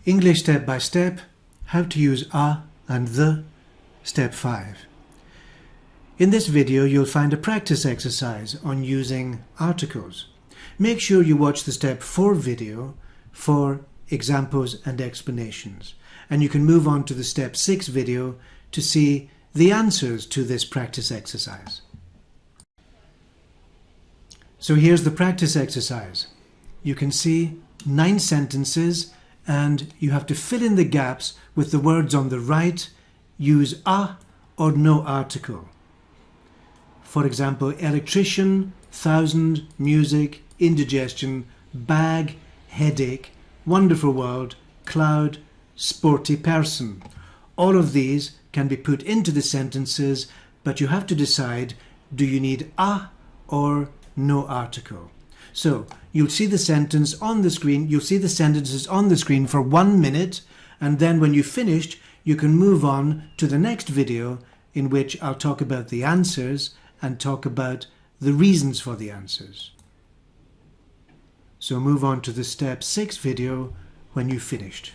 English step by step, how to use a and the, step 5. In this video you'll find a practice exercise on using articles. Make sure you watch the step 4 video for examples and explanations, and you can move on to the step 6 video to see the answers to this practice exercise. So here's the practice exercise. You can see 9 sentences and you have to fill in the gaps with the words on the right. Use a or no article. For example, electrician, thousand, music, indigestion, bag, headache, wonderful world, cloud, sporty person. All of these can be put into the sentences, but you have to decide, do you need a or no article? So you'll see the sentence on the screen, you'll see the sentences on the screen for 1 minute, and then when you've finished, you can move on to the next video in which I'll talk about the answers and talk about the reasons for the answers. So move on to the step 6 video when you've finished.